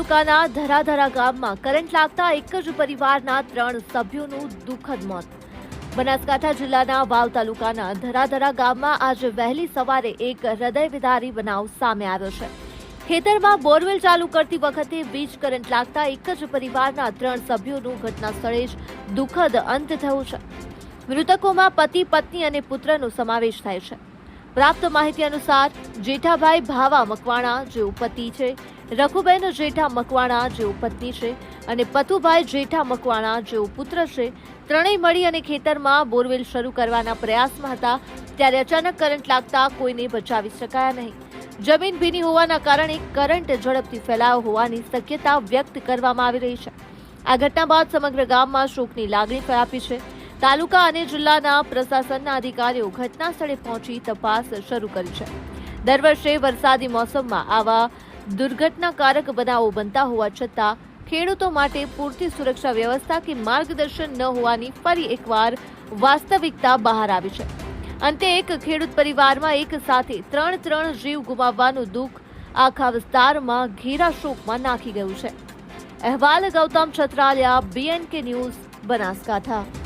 તાલુકાના ધરાધરા ગામમાં કરંટ લાગતા એક જ પરિવારના 3 સભ્યોનું દુઃખદ મોત. બનાસકાંઠા જિલ્લાના વાવ તાલુકાના ધરાધરા ગામમાં આજે વહેલી સવારે એક હૃદયવિદારી બનાવ સામે આવ્યો છે. ખેતરમાં બોરવેલ ચાલુ કરતી વખતે વીજ કરંટ લાગતા એક જ પરિવારના 3 સભ્યોનું ઘટના સ્થળે જ દુઃખદ અંત થયો છે. મૃતકોમાં પતિ, પત્ની અને પુત્રનો સમાવેશ થાય છે. પ્રાપ્ત માહિતી અનુસાર જેઠાભાઈ ભાવા મકવાણા જેઓ પતિ છે, રઘુબેન જેઠા મકવાણા જેઓ પત્ની છે અને પતુભાઈ જેઠા મકવાણા જેઓ પુત્ર છે, ત્રણેય મળી અને ખેતરમાં બોરવેલ શરૂ કરવાના પ્રયાસમાં હતા ત્યારે અચાનક કરંટ લાગતા કોઈને બચાવી શકાયા નહીં. જમીન ભીની હોવાના કારણે કરંટ ઝડપથી ફેલાયો હોવાની શક્યતા વ્યક્ત કરવામાં આવી રહી છે. આ ઘટના બાદ સમગ્ર ગામમાં શોકની લાગણી વ્યાપી છે. તાલુકા અને જિલ્લાના પ્રશાસનના અધિકારીઓ ઘટના સ્થળે પહોંચી તપાસ શરૂ કરી છે. દર વર્ષે વરસાદી મોસમમાં આવા દુર્ઘટનાકારક બનાવો બનતા હોવા છતાં ખેડૂતો માટે પૂરતી સુરક્ષા વ્યવસ્થા કે માર્ગદર્શન ન હોવાની ફરી એકવાર વાસ્તવિકતા બહાર આવી છે. અંતે એક ખેડૂત પરિવારમાં એક સાથે ત્રણ જીવ ગુમાવવાનું દુઃખ આખા વિસ્તારમાં ઘેરા શોકમાં નાખી ગયું છે. અહેવાલ ગૌતમ છત્રાલિયા, BNK ન્યૂઝ, બનાસકાંઠા.